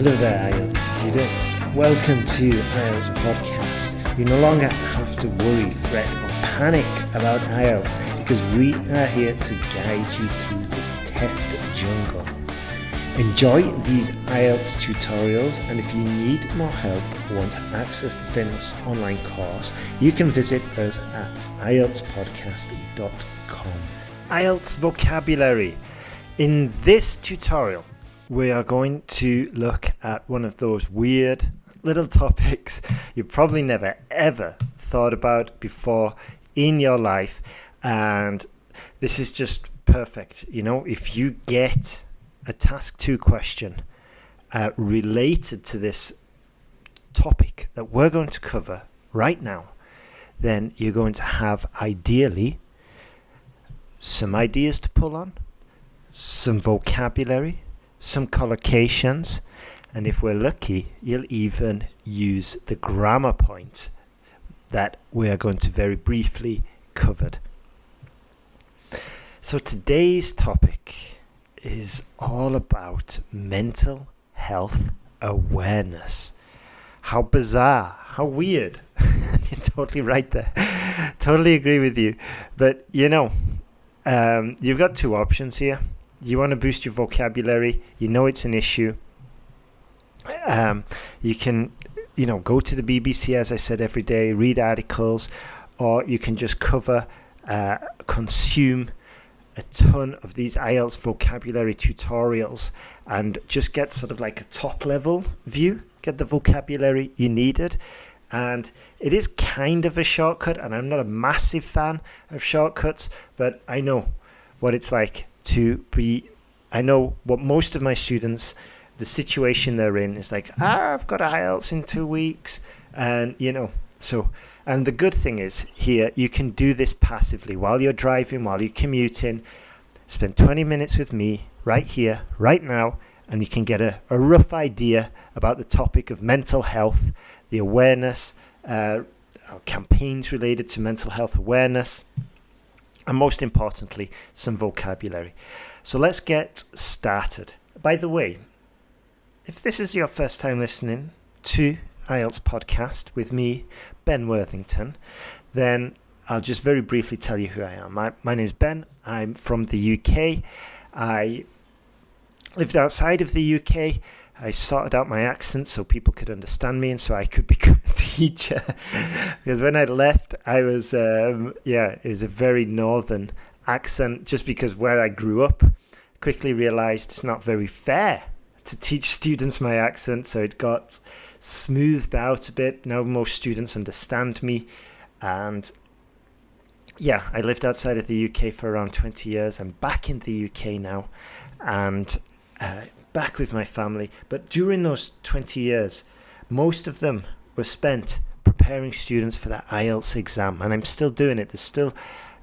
Hello there, IELTS students. Welcome to IELTS Podcast. You no longer have to worry, fret or panic about IELTS because we are here to guide you through this test jungle. Enjoy these IELTS tutorials, and if you need more help or want to access the famous online course, you can visit us at IELTSPodcast.com. IELTS vocabulary. In this tutorial, we are going to look at one of those weird little topics you probably never ever thought about before in your life, and this is just perfect. You know, if you get a task 2 question related to this topic that we're going to cover right now, then you're going to have ideally some ideas to pull on, some vocabulary, some collocations, and if we're lucky, you'll even use the grammar point that we are going to very briefly cover. So today's topic is all about mental health awareness. How bizarre, how weird. You're totally right there. Totally agree with you. But you know, you've got 2 options here. You want to boost your vocabulary, you know it's an issue. You can, go to the BBC, as I said, every day, read articles, or you can just consume a ton of these IELTS vocabulary tutorials and just get sort of like a top level view, get the vocabulary you needed. And it is kind of a shortcut, and I'm not a massive fan of shortcuts, but I know what it's like I know what most of my students, the situation they're in is like, I've got IELTS in 2 weeks. And, and the good thing is here, you can do this passively while you're driving, while you're commuting. Spend 20 minutes with me right here, right now, and you can get a rough idea about the topic of mental health, the awareness, campaigns related to mental health awareness, and most importantly, some vocabulary. So let's get started. By the way, if this is your first time listening to IELTS Podcast with me, Ben Worthington, then I'll just very briefly tell you who I am. My name is Ben. I'm from the UK. I lived outside of the UK. I sorted out my accent so people could understand me and so I could become a teacher. Because when I left, I was, it was a very northern accent, just because where I grew up, quickly realised it's not very fair to teach students my accent, so it got smoothed out a bit. Now most students understand me, and I lived outside of the UK for around 20 years. I'm back in the UK now, and back with my family. But during those 20 years, most of them were spent preparing students for that IELTS exam, and I'm still doing it. There's still,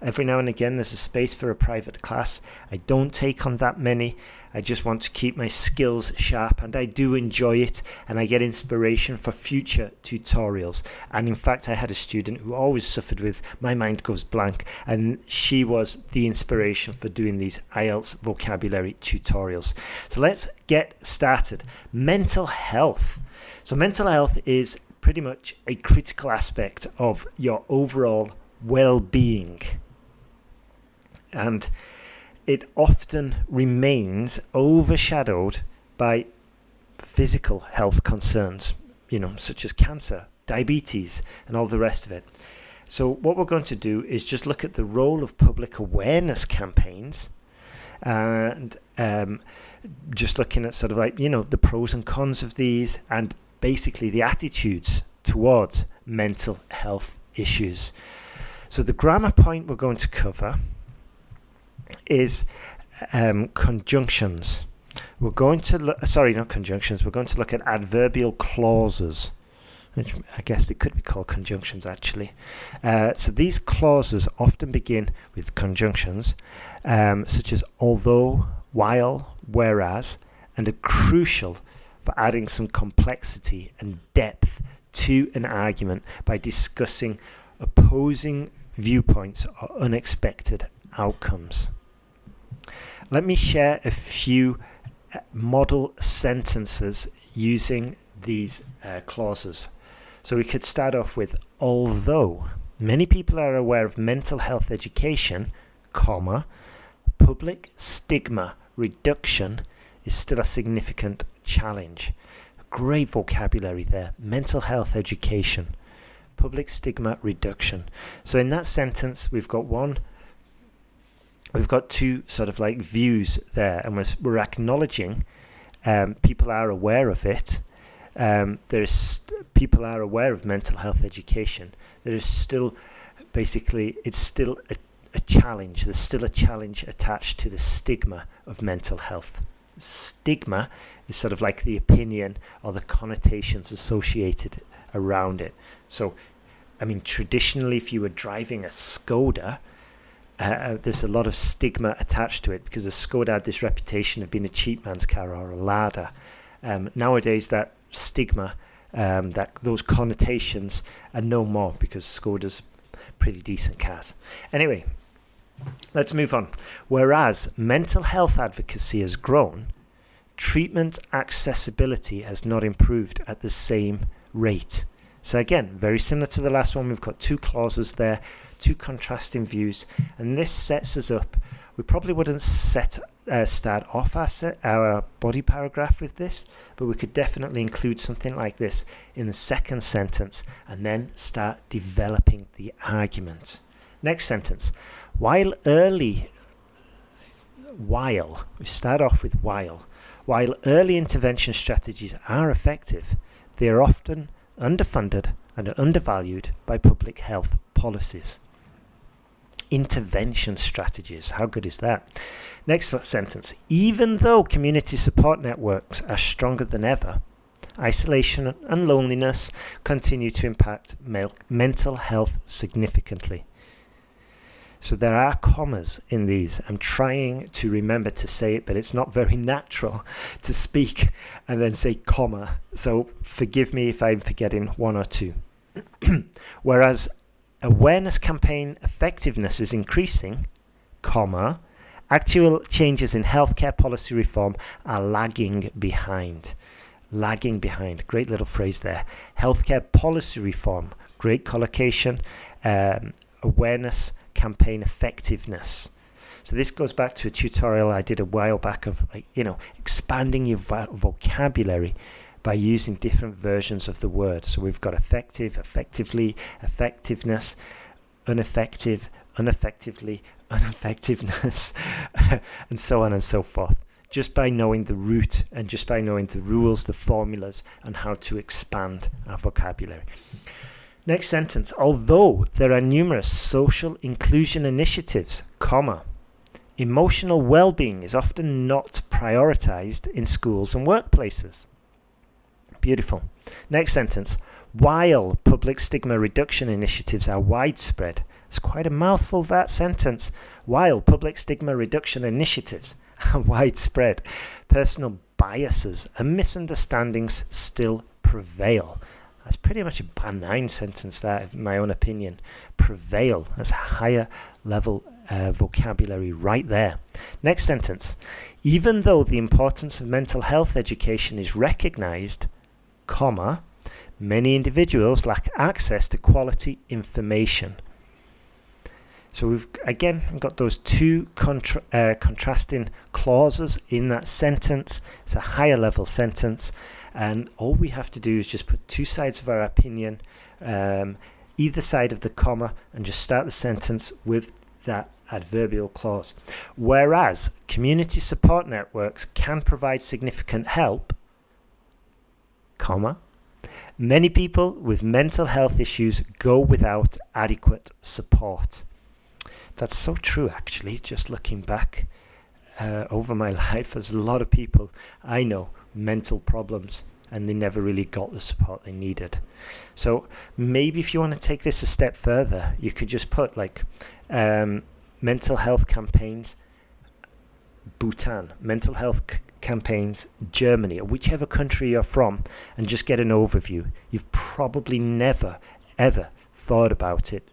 every now and again, there's a space for a private class. I don't take on that many. I just want to keep my skills sharp, and I do enjoy it, and I get inspiration for future tutorials. And in fact, I had a student who always suffered with my mind goes blank, and she was the inspiration for doing these IELTS vocabulary tutorials. So let's get started. Mental health. So mental health is pretty much a critical aspect of your overall well-being. And it often remains overshadowed by physical health concerns, such as cancer, diabetes, and all the rest of it. So what we're going to do is just look at the role of public awareness campaigns, and just looking at sort of like, the pros and cons of these, and basically the attitudes towards mental health issues. So the grammar point we're going to cover is conjunctions. We're going to not conjunctions. We're going to look at adverbial clauses, which I guess they could be called conjunctions actually. So these clauses often begin with conjunctions such as although, while, whereas, and are crucial for adding some complexity and depth to an argument by discussing opposing viewpoints or unexpected outcomes. Let me share a few model sentences using these clauses. So we could start off with, although many people are aware of mental health education, comma, public stigma reduction is still a significant challenge. Great vocabulary there. Mental health education, public stigma reduction. So in that sentence, we've got two sort of like views there, and we're acknowledging people are aware of it. People are aware of mental health education. There is still, basically, it's still a challenge. There's still a challenge attached to the stigma of mental health. Stigma is sort of like the opinion or the connotations associated around it. So, I mean, traditionally, if you were driving a Skoda, there's a lot of stigma attached to it because a Skoda had this reputation of being a cheap man's car or a Lada. Nowadays, that stigma, those connotations are no more because Skoda's pretty decent cars. Anyway, let's move on. Whereas mental health advocacy has grown, treatment accessibility has not improved at the same rate. So again, very similar to the last one, we've got two clauses there, two contrasting views, and this sets us up. We probably wouldn't start off our body paragraph with this, but we could definitely include something like this in the second sentence and then start developing the argument. Next sentence. While early intervention strategies are effective, they are often underfunded and undervalued by public health policies. Intervention strategies, how good is that? Next sentence. Even though community support networks are stronger than ever, isolation and loneliness continue to impact mental health significantly. So there are commas in these. I'm trying to remember to say it, but it's not very natural to speak and then say comma. So forgive me if I'm forgetting one or two. Whereas awareness campaign effectiveness is increasing, comma, actual changes in healthcare policy reform are lagging behind. Lagging behind. Great little phrase there. Healthcare policy reform. Great collocation. Awareness campaign effectiveness. So this goes back to a tutorial I did a while back of, expanding your vocabulary by using different versions of the word. So we've got effective, effectively, effectiveness, ineffective, ineffectively, ineffectiveness, and so on and so forth. Just by knowing the root and just by knowing the rules, the formulas, and how to expand our vocabulary. Next sentence. Although there are numerous social inclusion initiatives, comma, emotional well-being is often not prioritized in schools and workplaces. Beautiful. Next sentence. While public stigma reduction initiatives are widespread, it's quite a mouthful, that sentence. While public stigma reduction initiatives are widespread, personal biases and misunderstandings still prevail. That's pretty much a benign sentence, that, in my own opinion. Prevail. That's a higher level vocabulary right there. Next sentence. Even though the importance of mental health education is recognized, comma, many individuals lack access to quality information. So we've again got those two contrasting clauses in that sentence. It's a higher level sentence, and all we have to do is just put two sides of our opinion, either side of the comma, and just start the sentence with that adverbial clause. Whereas community support networks can provide significant help, comma, many people with mental health issues go without adequate support. That's so true, actually. Just looking back over my life, there's a lot of people I know mental problems and they never really got the support they needed. So maybe if you want to take this a step further, you could just put like mental health campaigns Bhutan, mental health campaigns Germany, or whichever country you're from, and just get an overview. You've probably never ever thought about it,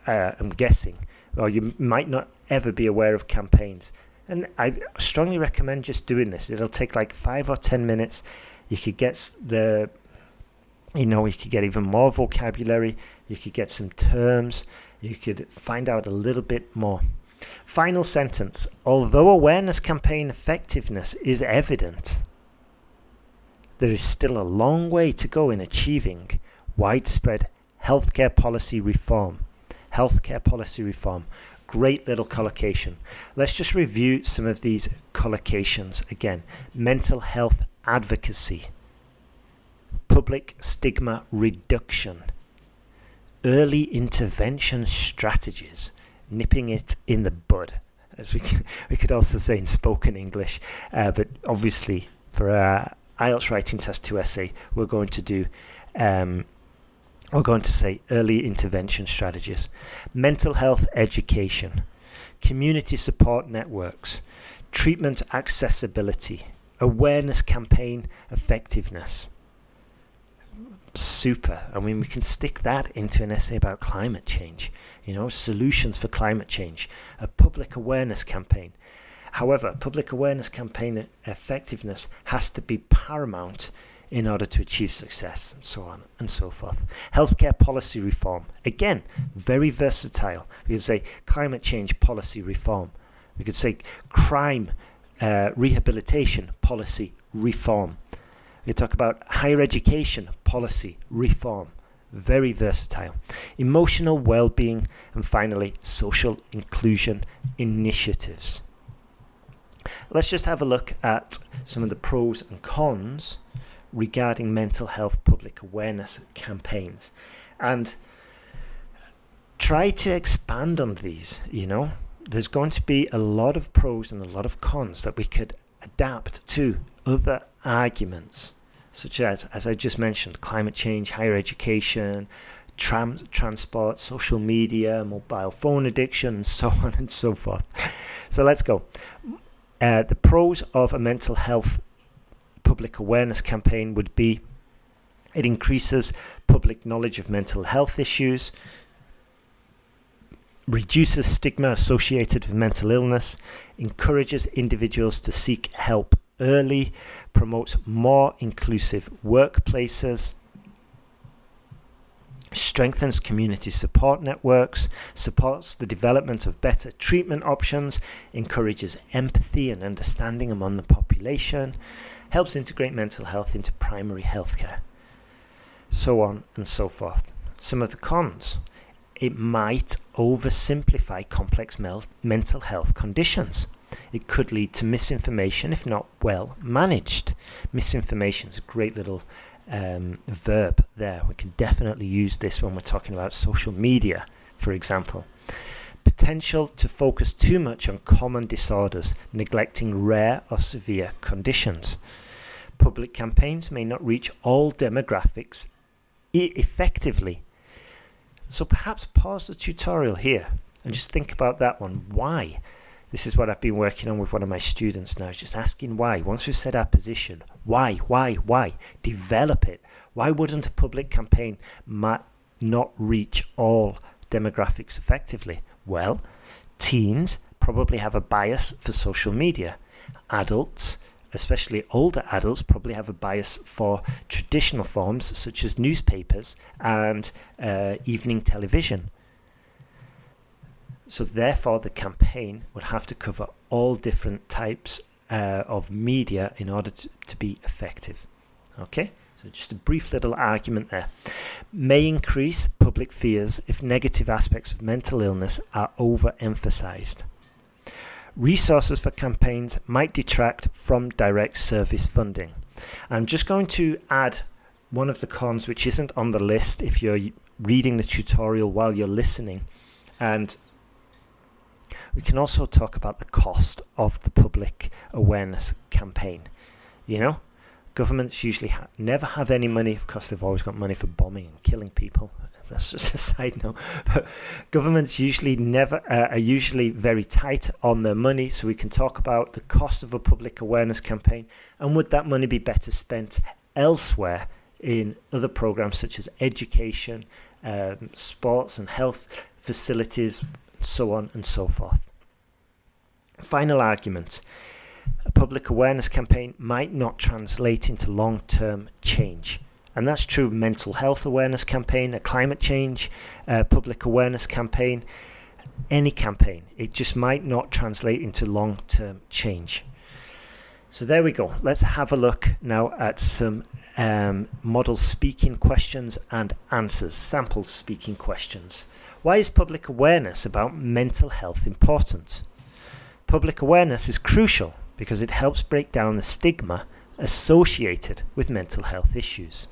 I'm guessing, or you might not ever be aware of campaigns. And I strongly recommend just doing this. It'll take like 5 or 10 minutes. You could get you could get even more vocabulary. You could get some terms. You could find out a little bit more. Final sentence. Although awareness campaign effectiveness is evident, there is still a long way to go in achieving widespread healthcare policy reform. Healthcare policy reform. Great little collocation. Let's just review some of these collocations again. Mental health advocacy. Public stigma reduction. Early intervention strategies. Nipping it in the bud, as we could also say in spoken English. But obviously for our IELTS writing test 2 essay, we're going to say early intervention strategies. Mental health education. Community support networks. Treatment accessibility. Awareness campaign effectiveness. Super. I mean, we can stick that into an essay about climate change. Solutions for climate change. A public awareness campaign. However, public awareness campaign effectiveness has to be paramount in order to achieve success, and so on and so forth. Healthcare policy reform. Again, very versatile. We could say climate change policy reform. We could say crime rehabilitation policy reform. We talk about higher education policy reform. Very versatile. Emotional well-being, and finally, social inclusion initiatives. Let's just have a look at some of the pros and cons regarding mental health public awareness campaigns, and try to expand on these. There's going to be a lot of pros and a lot of cons that we could adapt to other arguments, such as I just mentioned, climate change, higher education, transport, social media, mobile phone addiction, and so on and so forth. So let's go. The pros of a mental health public awareness campaign would be: it increases public knowledge of mental health issues, reduces stigma associated with mental illness, encourages individuals to seek help early, promotes more inclusive workplaces, strengthens community support networks, supports the development of better treatment options, encourages empathy and understanding among the population, helps integrate mental health into primary healthcare, so on and so forth. Some of the cons: it might oversimplify complex mental health conditions. It could lead to misinformation if not well managed. Misinformation is a great little verb there. We can definitely use this when we're talking about social media, for example. Potential to focus too much on common disorders, neglecting rare or severe conditions. Public campaigns may not reach all demographics effectively. So perhaps pause the tutorial here and just think about that one. Why? This is what I've been working on with one of my students now, just asking why. Once we've said our position, why? Develop it. Why wouldn't a public campaign not reach all demographics effectively? Well, teens probably have a bias for social media. Adults, especially older adults, probably have a bias for traditional forms such as newspapers and evening television. So therefore, the campaign would have to cover all different types of media in order to be effective. Okay, so just a brief little argument there. May increase public fears if negative aspects of mental illness are overemphasised. Resources for campaigns might detract from direct service funding. I'm just going to add one of the cons which isn't on the list if you're reading the tutorial while you're listening, and we can also talk about the cost of the public awareness campaign. Governments usually never have any money. Of course, they've always got money for bombing and killing people. That's just a side note. But governments usually are usually very tight on their money. So we can talk about the cost of a public awareness campaign, and would that money be better spent elsewhere in other programs such as education, sports and health facilities, so on and so forth. Final argument. a public awareness campaign might not translate into long-term change. And that's true of mental health awareness campaign, a climate change public awareness campaign, any campaign. It just might not translate into long-term change. So there we go. Let's have a look now at some model speaking questions and answers, sample speaking questions. Why is public awareness about mental health important? Public awareness is crucial because it helps break down the stigma associated with mental health issues.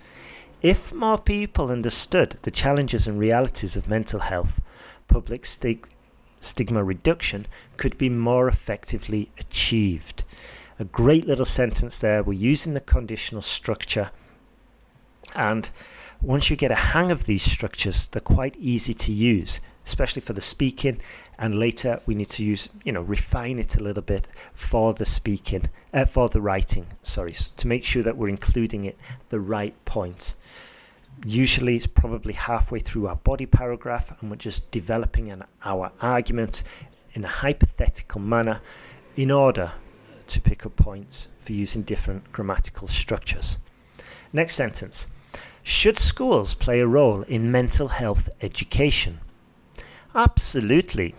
If more people understood the challenges and realities of mental health, public stigma reduction could be more effectively achieved. A great little sentence there. We're using the conditional structure, and once you get a hang of these structures, they're quite easy to use, especially for the speaking, and later we need to use, refine it a little bit for the speaking, for the writing, to make sure that we're including it the right point. Usually it's probably halfway through our body paragraph and we're just developing our argument in a hypothetical manner in order to pick up points for using different grammatical structures. Next sentence. Should schools play a role in mental health education? Absolutely.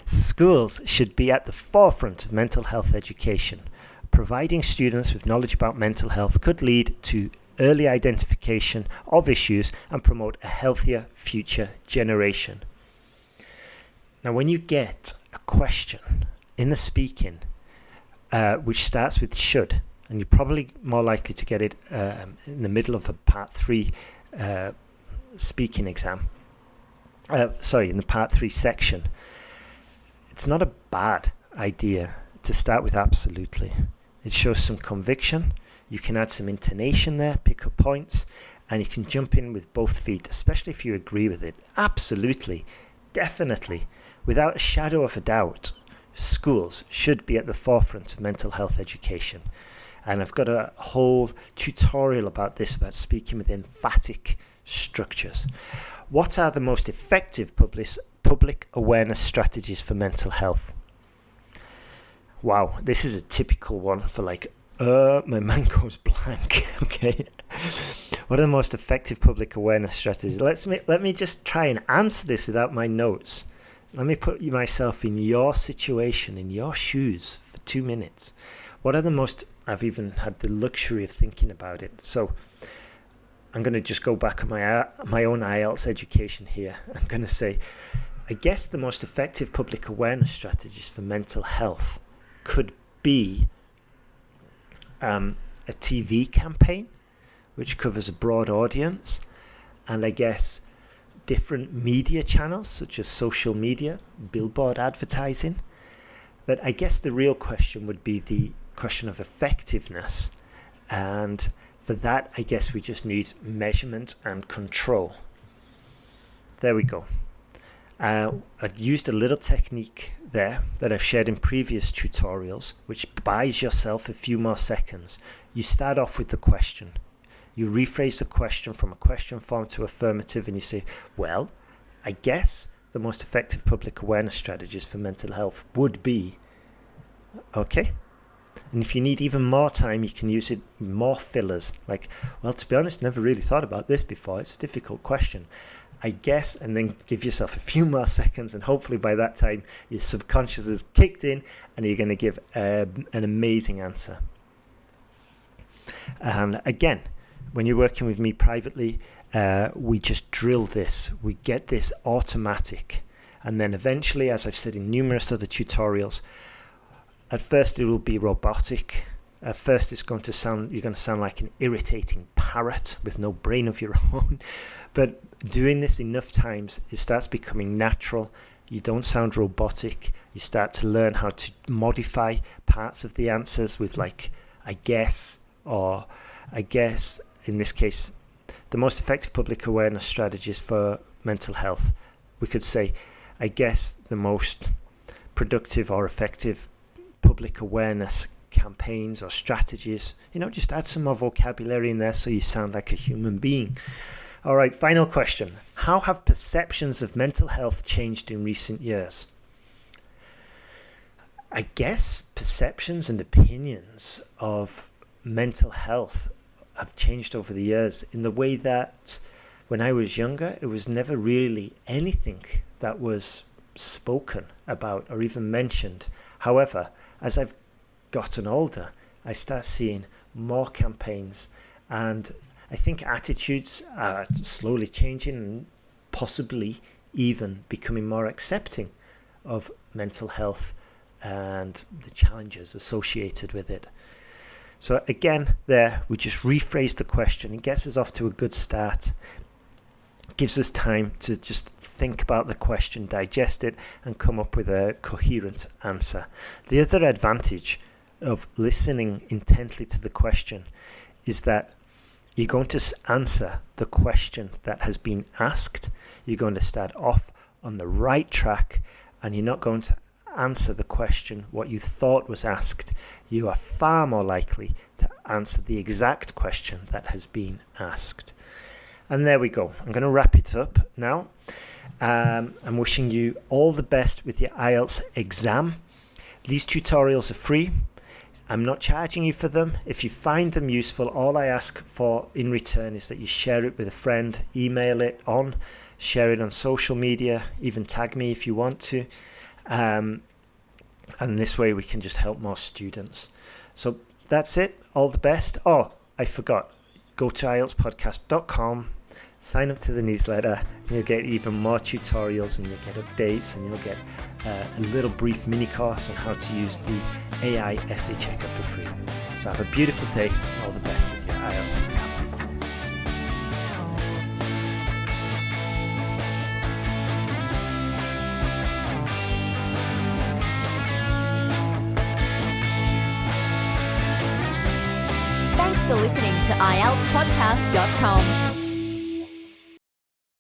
Schools should be at the forefront of mental health education. Providing students with knowledge about mental health could lead to early identification of issues and promote a healthier future generation. Now, when you get a question in the speaking which starts with should, and you're probably more likely to get it in the middle of a part 3 speaking exam, in the part 3 section, it's not a bad idea to start with absolutely. It shows some conviction. You can add some intonation there, pick up points, and you can jump in with both feet, especially if you agree with it. Absolutely, definitely, without a shadow of a doubt, schools should be at the forefront of mental health education. And I've got a whole tutorial about this, about speaking with emphatic structures. What are the most effective public awareness strategies for mental health? Wow, this is a typical one for my mind goes blank. Okay. What are the most effective public awareness strategies? Let me just try and answer this without my notes. Let me put myself in your situation, in your shoes for 2 minutes. What are the most... I've even had the luxury of thinking about it. So I'm going to just go back on my own IELTS education here. I'm going to say, I guess the most effective public awareness strategies for mental health could be a TV campaign which covers a broad audience, and I guess different media channels such as social media, billboard advertising. But I guess the real question would be the question of effectiveness, and for that I guess we just need measurement and control. There we go. I used a little technique there that I've shared in previous tutorials, which buys yourself a few more seconds. You start off with the question. You rephrase the question from a question form to affirmative, and you say, well, I guess the most effective public awareness strategies for mental health would be, okay? And if you need even more time, you can use it more fillers. Like, well, to be honest, never really thought about this before. It's a difficult question, I guess, and then give yourself a few more seconds, and hopefully by that time your subconscious has kicked in and you're going to give an amazing answer. And again, when you're working with me privately, we just drill this. We get this automatic. And then eventually, as I've said in numerous other tutorials, at first it will be robotic. At first you're going to sound like an irritating parrot with no brain of your own. But doing this enough times, it starts becoming natural. You don't sound robotic. You start to learn how to modify parts of the answers with I guess, or I guess, in this case, the most effective public awareness strategies for mental health. We could say, I guess the most productive or effective public awareness campaigns or strategies. Just add some more vocabulary in there so you sound like a human being. All right, final question. How have perceptions of mental health changed in recent years? I guess perceptions and opinions of mental health have changed over the years in the way that when I was younger, it was never really anything that was spoken about or even mentioned. However, as I've gotten older, I start seeing more campaigns, and I think attitudes are slowly changing and possibly even becoming more accepting of mental health and the challenges associated with it. So again, there we just rephrase the question. It gets us off to a good start. It gives us time to just think about the question, digest it, and come up with a coherent answer. The other advantage of listening intently to the question is that you're going to answer the question that has been asked. You're going to start off on the right track, and you're not going to answer the question what you thought was asked. You are far more likely to answer the exact question that has been asked. And there we go. I'm going to wrap it up now. I'm wishing you all the best with your IELTS exam. These tutorials are free. I'm not charging you for them. If you find them useful, all I ask for in return is that you share it with a friend, email it on, share it on social media, even tag me if you want to. And this way we can just help more students. So that's it. All the best. Oh, I forgot. Go to IELTSPodcast.com, sign up to the newsletter, and you'll get even more tutorials, and you'll get updates, and you'll get a little brief mini course on how to use the AI essay checker for free. So have a beautiful day. All the best with your IELTS exam. Thanks for listening to IELTSPodcast.com.